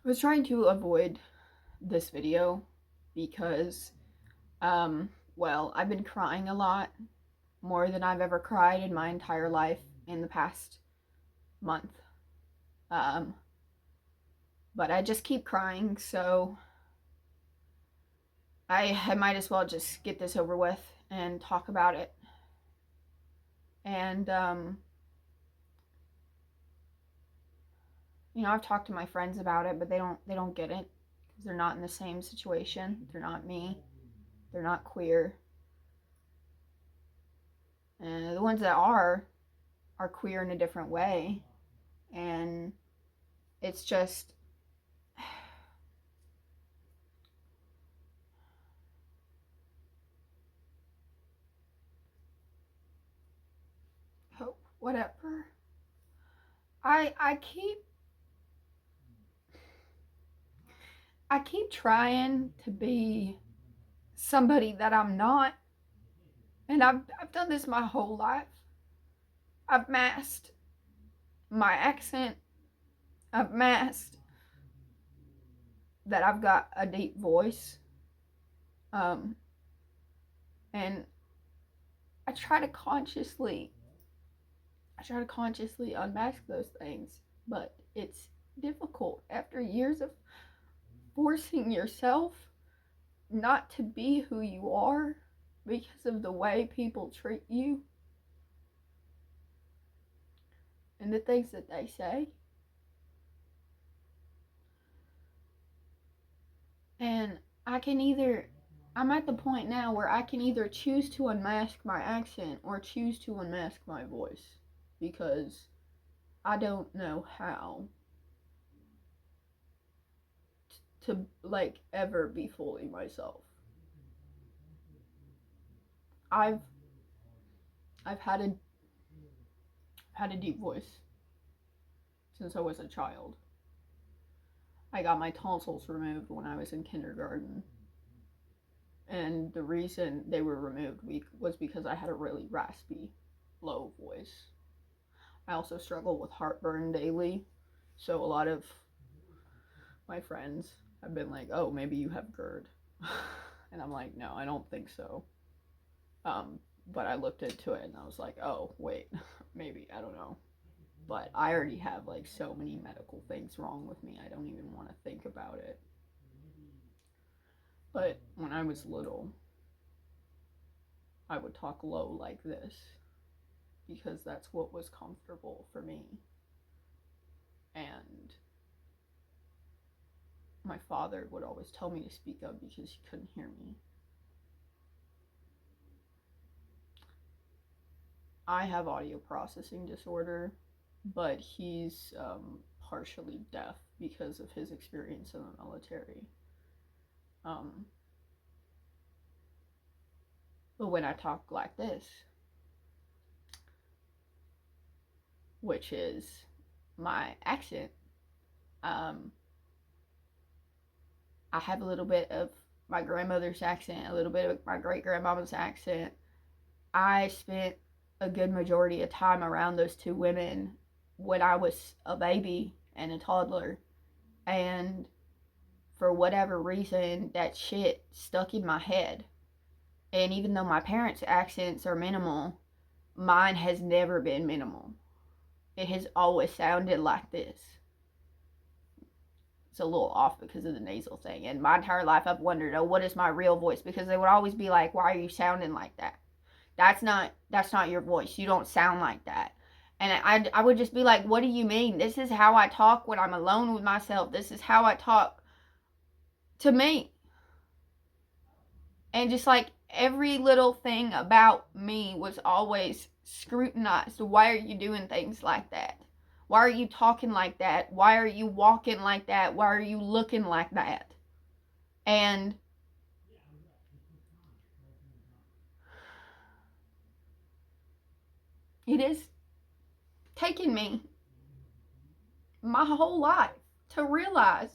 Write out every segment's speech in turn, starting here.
I was trying to avoid this video because, well, I've been crying a lot, more than I've ever cried in my entire life in the past month. Um, but I just keep crying, so I might as well just get this over with and talk about it. And, I've talked to my friends about it, but they don't get it because they're not in the same situation. They're not me. They're not queer. And the ones that are queer in a different way. And it's just, oh, whatever. I keep trying to be somebody that I'm not, and I've done this my whole life. I've masked my accent. I've masked that I've got a deep voice. Um, and I try to consciously unmask those things, but it's difficult after years of forcing yourself not to be who you are because of the way people treat you and the things that they say. And I'm at the point now where I can either choose to unmask my accent or choose to unmask my voice because I don't know how to like ever be fully myself. I've I've had a deep voice since I was a child. I got my tonsils removed when I was in kindergarten. And the reason they were removed was because I had a really raspy, low voice. I also struggle with heartburn daily. So a lot of my friends have been like, oh, maybe you have GERD. And I'm like, no, I don't think so. But I looked into it and I was like, oh, wait, maybe, I don't know. But I already have like so many medical things wrong with me, I don't even want to think about it. But when I was little, I would talk low like this because that's what was comfortable for me. And my father would always tell me to speak up because he couldn't hear me. I have audio processing disorder, but he's partially deaf because of his experience in the military. Um, but when I talk like this, which is my accent, um, I have a little bit of my grandmother's accent, a little bit of my great grandmama's accent. I spent a good majority of time around those two women when I was a baby and a toddler. And for whatever reason, that shit stuck in my head. And even though my parents' accents are minimal, mine has never been minimal. It has always sounded like this. It's a little off because of the nasal thing. And my entire life I've wondered, oh, what is my real voice? Because they would always be like, why are you sounding like that? That's not your voice. You don't sound like that. And I would just be like, what do you mean? This is how I talk when I'm alone with myself. This is how I talk to me. And just like every little thing about me was always scrutinized. Why are you doing things like that? Why are you talking like that? Why are you walking like that? Why are you looking like that? And it has taken me my whole life to realize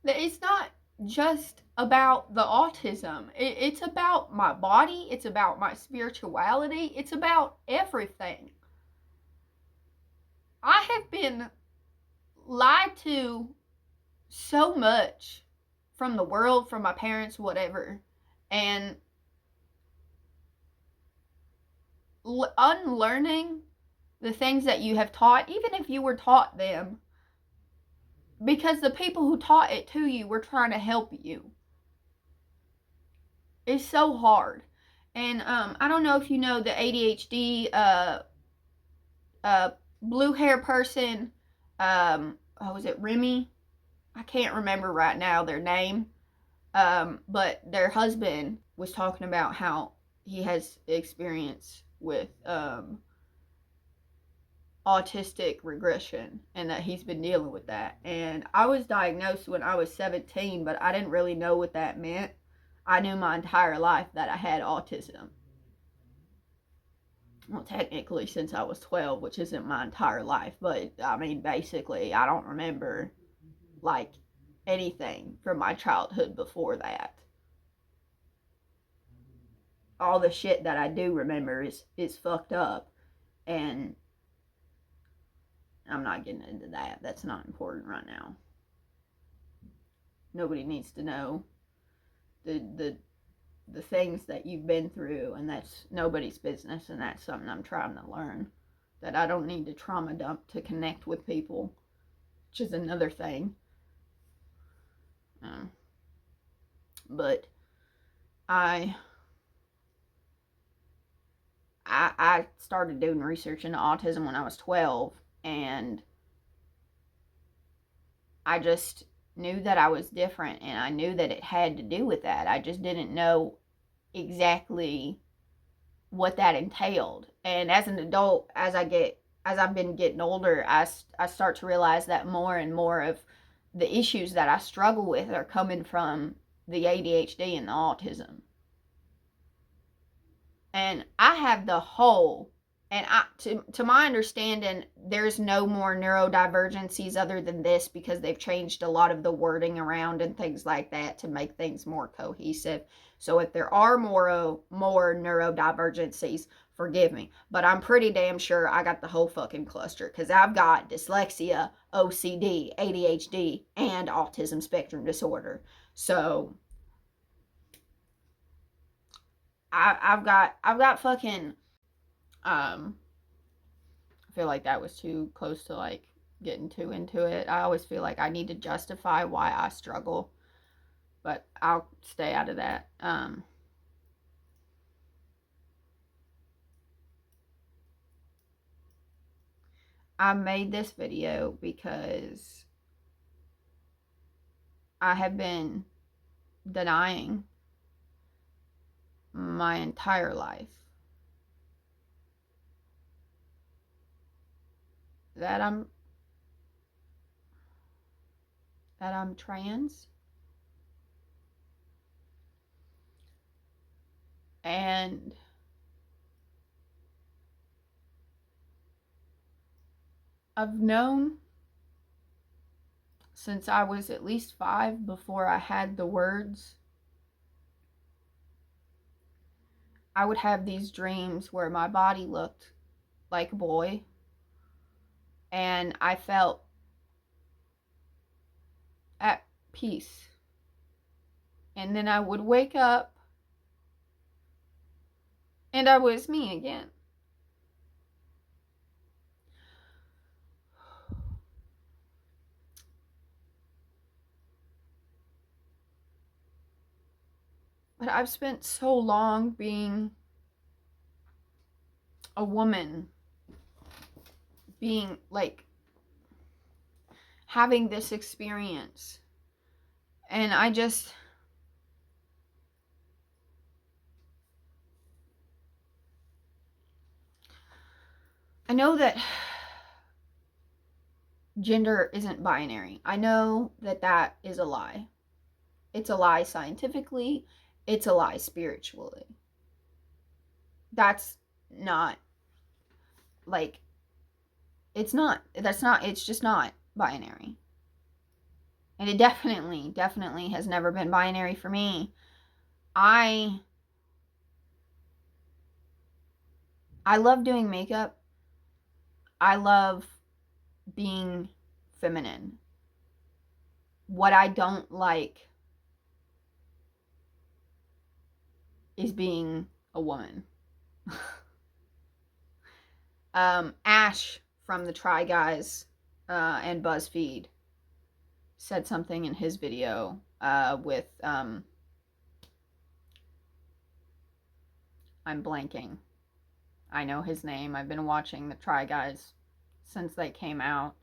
that it's not just about the autism. It's about my body. It's about my spirituality. It's about everything. I have been lied to so much from the world, from my parents, whatever, and unlearning the things that you have taught, even if you were taught them, because the people who taught it to you were trying to help you. It's so hard. And I don't know if you know the ADHD blue hair person. Was it Remy? I can't remember right now their name. But their husband was talking about how he has experience with autistic regression and that he's been dealing with that. And I was diagnosed when I was 17, but I didn't really know what that meant. I knew my entire life that I had autism. Well, technically since I was 12, which isn't my entire life, but I mean, basically, I don't remember like anything from my childhood before that. All the shit that I do remember is fucked up, and I'm not getting into that. That's not important right now. Nobody needs to know the things that you've been through, and that's nobody's business, and that's something I'm trying to learn, that I don't need to trauma dump to connect with people, which is another thing. But I started doing research into autism when I was 12, and I just knew that I was different, and I knew that it had to do with that. I just didn't know exactly what that entailed. And as an adult, as I've been getting older, I start to realize that more and more of the issues that I struggle with are coming from the ADHD and the autism. And I have the whole, and to my understanding, there's no more neurodivergencies other than this, because they've changed a lot of the wording around and things like that to make things more cohesive. So if there are more neurodivergencies, forgive me, but I'm pretty damn sure I got the whole fucking cluster, because I've got dyslexia, OCD, ADHD, and autism spectrum disorder. So I've got fucking I feel like that was too close to like getting too into it. I always feel like I need to justify why I struggle, but I'll stay out of that. I made this video because I have been denying my entire life that I'm trans, and I've known since I was at least 5 before I had the words. I would have these dreams where my body looked like a boy, and I felt at peace. And then I would wake up and I was me again. But I've spent so long being a woman, being like having this experience. And I know that gender isn't binary. I know that that is a lie. It's a lie scientifically, it's a lie spiritually. That's not like, it's just not binary. And it definitely has never been binary for me. I love doing makeup. I love being feminine. what I don't like is being a woman. Ash from the Try Guys and BuzzFeed said something in his video with I'm blanking. I know his name. I've been watching the Try Guys since they came out.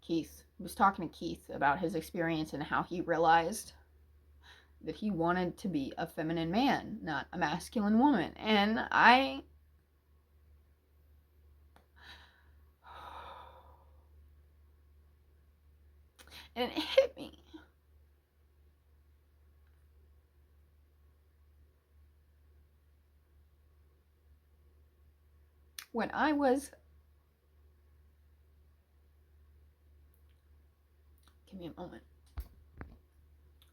Keith was talking to Keith about his experience and how he realized that he wanted to be a feminine man, not a masculine woman. And it hit me. When I was, give me a moment.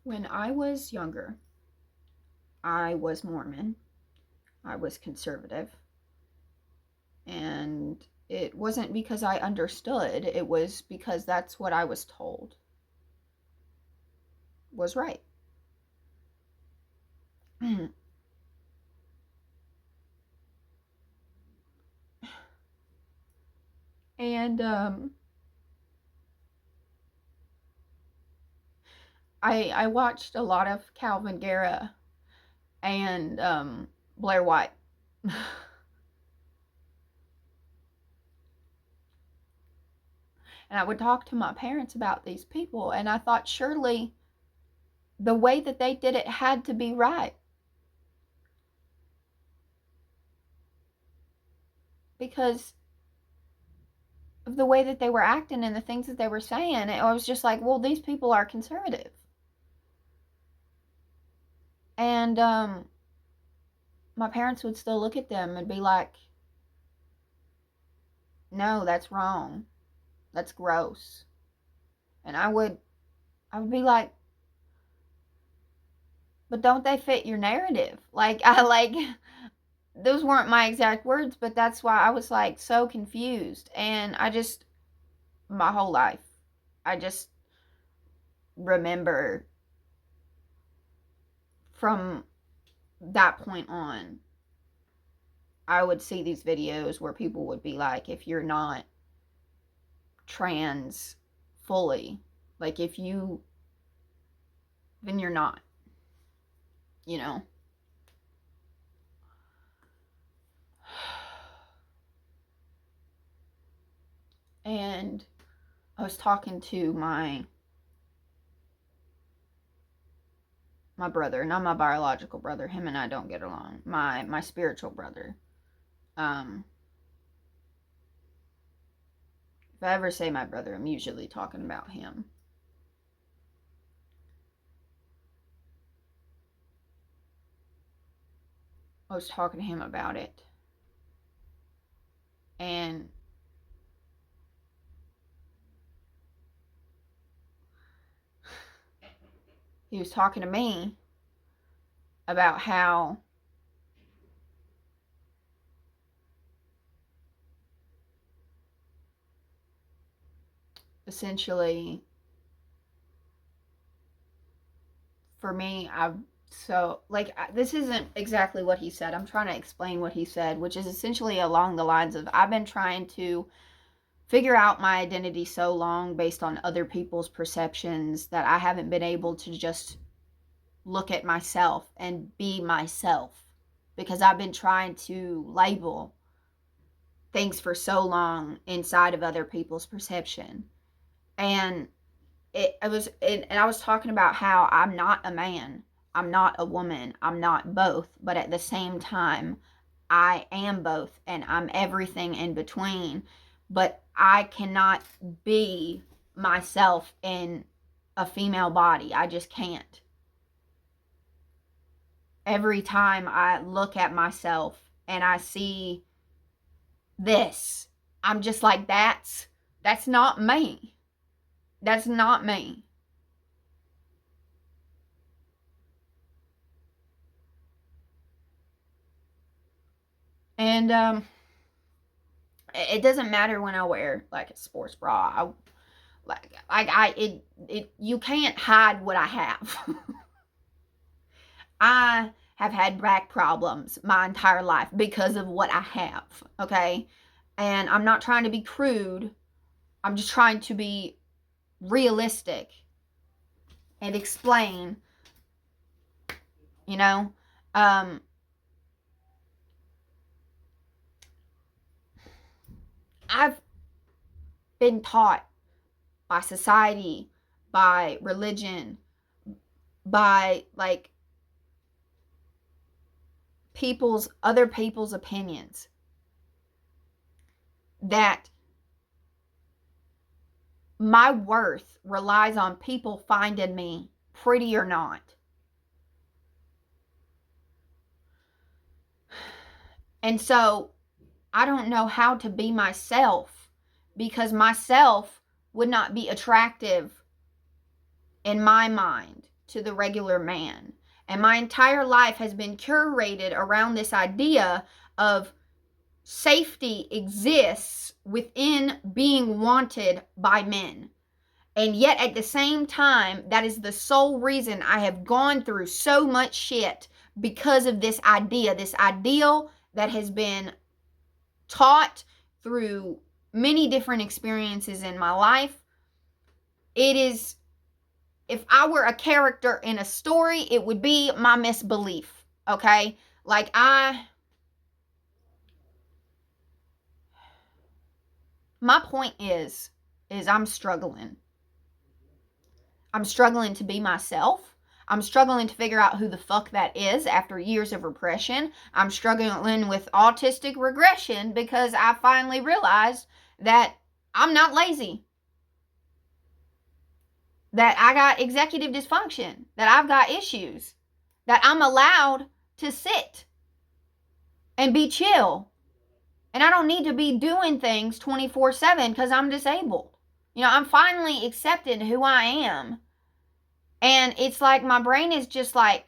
When I was younger, I was Mormon. I was conservative. And it wasn't because I understood, it was because that's what I was told was right. And I watched a lot of Calvin Guerra and Blair White. And I would talk to my parents about these people, and I thought surely the way that they did it had to be right. Because of the way that they were acting and the things that they were saying, I was just like, well, these people are conservative. And my parents would still look at them and be like, no, that's wrong. That's gross. And I would be like, but don't they fit your narrative? Like, those weren't my exact words, but that's why I was like so confused. And my whole life, I just remember from that point on, I would see these videos where people would be like, if you're not trans fully, like then you're not, you know? And I was talking to my brother, not my biological brother. Him and I don't get along. My spiritual brother. If I ever say my brother, I'm usually talking about him. I was talking to him about it. And he was talking to me about how essentially for me, this isn't exactly what he said. I'm trying to explain what he said, which is essentially along the lines of, I've been trying to figure out my identity so long based on other people's perceptions that I haven't been able to just look at myself and be myself, because I've been trying to label things for so long inside of other people's perception. And I was talking about how I'm not a man, I'm not a woman, I'm not both, but at the same time, I am both and I'm everything in between. But I cannot be myself in a female body. I just can't. Every time I look at myself and I see this, I'm just like, that's not me. That's not me. And it doesn't matter when I wear like a sports bra. You can't hide what I have. I have had back problems my entire life because of what I have, okay? And I'm not trying to be crude. I'm just trying to be realistic and explain, you know? Um, I've been taught by society, by religion, by like other people's opinions that my worth relies on people finding me pretty or not. And so I don't know how to be myself because myself would not be attractive in my mind to the regular man. And my entire life has been curated around this idea of safety exists within being wanted by men. And yet at the same time, that is the sole reason I have gone through so much shit because of this ideal that has been taught through many different experiences in my life. It is, if I were a character in a story, it would be my misbelief, okay? Like my point is I'm struggling. I'm struggling to be myself. I'm struggling to figure out who the fuck that is after years of repression. I'm struggling with autistic regression because I finally realized that I'm not lazy. That I got executive dysfunction. That I've got issues. That I'm allowed to sit and be chill. And I don't need to be doing things 24/7 because I'm disabled. You know, I'm finally accepting who I am. And it's like my brain is just like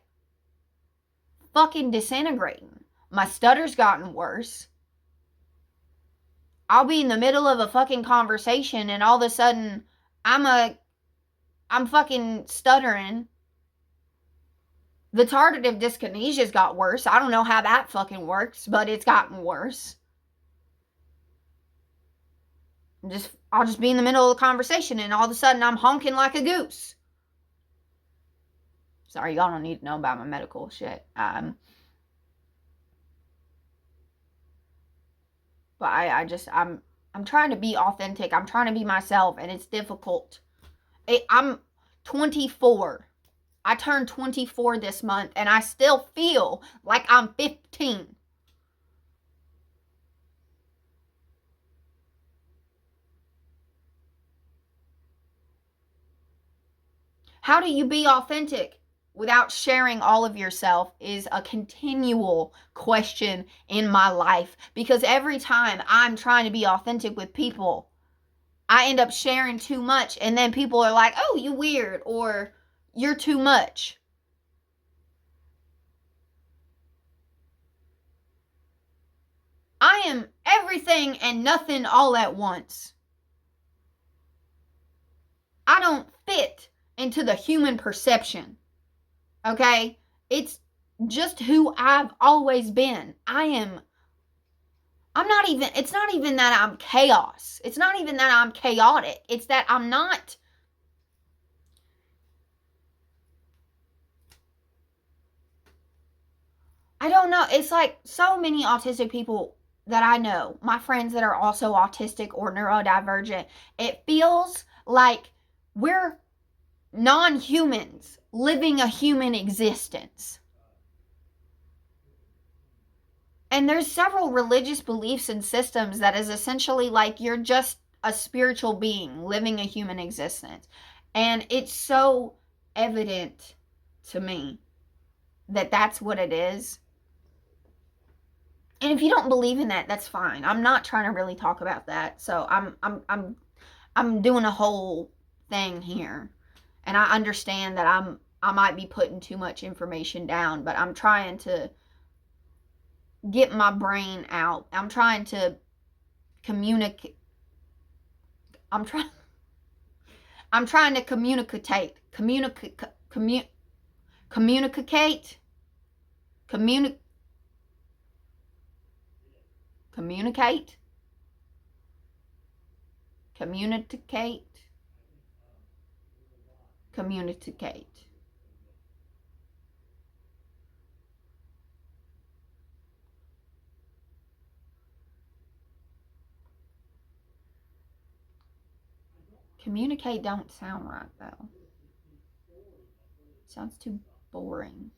fucking disintegrating. My stutter's gotten worse. I'll be in the middle of a fucking conversation and all of a sudden I'm fucking stuttering. The tardive dyskinesia's got worse. I don't know how that fucking works, but it's gotten worse. I'll just be in the middle of the conversation and all of a sudden I'm honking like a goose. Sorry, y'all don't need to know about my medical shit. But I'm trying to be authentic. I'm trying to be myself, and it's difficult. I'm 24. I turned 24 this month, and I still feel like I'm 15. How do you be authentic without sharing all of yourself is a continual question in my life, because every time I'm trying to be authentic with people, I end up sharing too much, and then people are like, oh, you weird, or you're too much. I am everything and nothing all at once. I don't fit into the human perception. Okay? It's just who I've always been. It's not even that I'm chaos. It's not even that I'm chaotic. It's that I'm not. I don't know. It's like so many autistic people that I know, my friends that are also autistic or neurodivergent, it feels like we're non-humans living a human existence. And there's several religious beliefs and systems that is essentially like you're just a spiritual being living a human existence. And it's so evident to me that that's what it is. And if you don't believe in that, that's fine. I'm not trying to really talk about that. So I'm doing a whole thing here. And I understand that I might be putting too much information down, but I'm trying to get my brain out. I'm trying to communicate. I'm trying to communicate. Communicate. Communicate. Communicate. Communicate. Communicate. Communicate. Communicate don't sound right though. Sounds too boring.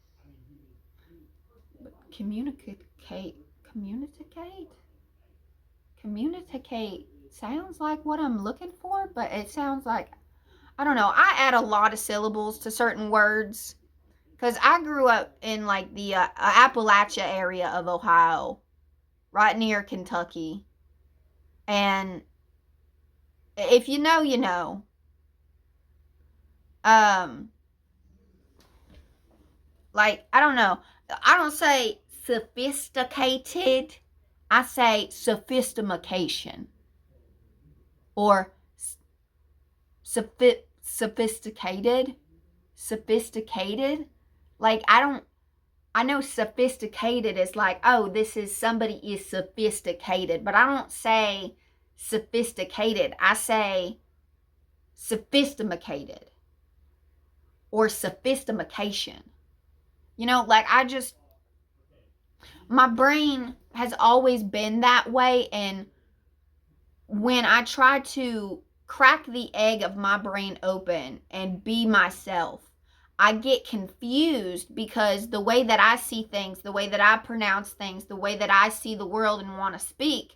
But communicate. Communicate. Communicate sounds like what I'm looking for, but it sounds like, I don't know. I add a lot of syllables to certain words because I grew up in like the Appalachia area of Ohio, right near Kentucky. And if you know, you know. Um, like, I don't know. I don't say sophisticated. I say sophistication or sophisticated. Sophisticated. Like, I know sophisticated is like, oh, this is somebody is sophisticated, but I don't say sophisticated. I say sophisticated or sophistication. You know, like my brain has always been that way. And when I try to crack the egg of my brain open and be myself, I get confused because the way that I see things, the way that I pronounce things, the way that I see the world and want to speak,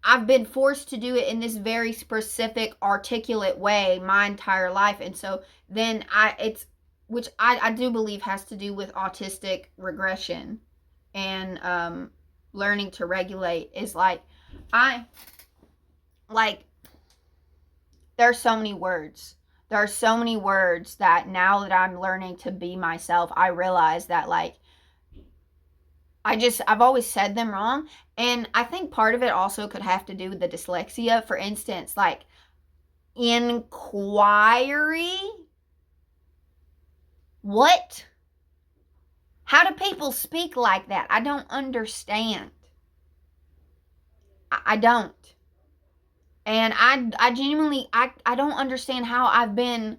I've been forced to do it in this very specific, articulate way my entire life. And so then which I do believe has to do with autistic regression and learning to regulate, is like, I, like, there are so many words. There are so many words that now that I'm learning to be myself, I realize that, like, I've always said them wrong. And I think part of it also could have to do with the dyslexia. For instance, like, inquiry. What? How do people speak like that? I don't understand. I don't. And I genuinely, I don't understand how I've been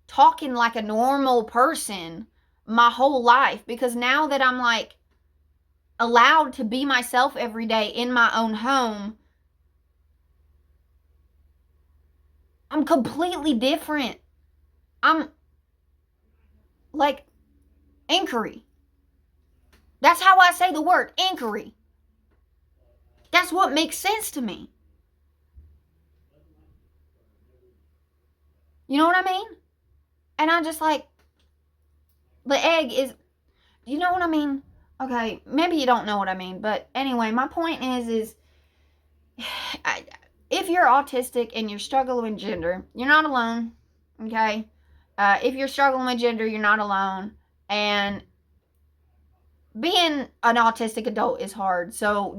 talking like a normal person my whole life, because now that I'm like allowed to be myself every day in my own home, I'm completely different. I'm like, inquiry. That's how I say the word, inquiry. That's what makes sense to me. You know what I mean? And I just like, the egg is, you know what I mean? Okay, maybe you don't know what I mean, but anyway, my point is if you're autistic and you're struggling with gender, you're not alone. Okay, if you're struggling with gender, you're not alone. And being an autistic adult is hard, so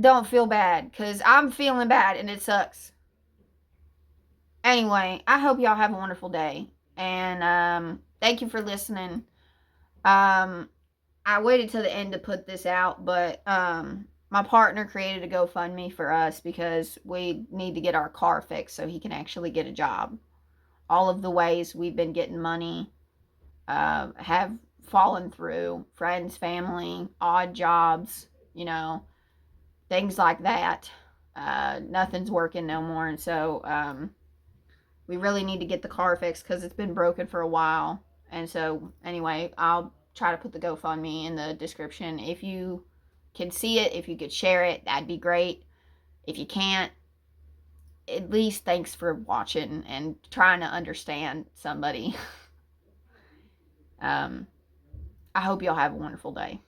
don't feel bad, because I'm feeling bad and it sucks. Anyway, I hope y'all have a wonderful day, and thank you for listening. I waited till the end to put this out, but my partner created a GoFundMe for us because we need to get our car fixed so he can actually get a job. All of the ways we've been getting money have fallen through. Friends, family, odd jobs, things like that. Nothing's working no more, and so we really need to get the car fixed because it's been broken for a while. And so, anyway, I'll try to put the GoFundMe in the description. If you can see it, if you could share it, that'd be great. If you can't, at least thanks for watching and trying to understand somebody. I hope y'all have a wonderful day.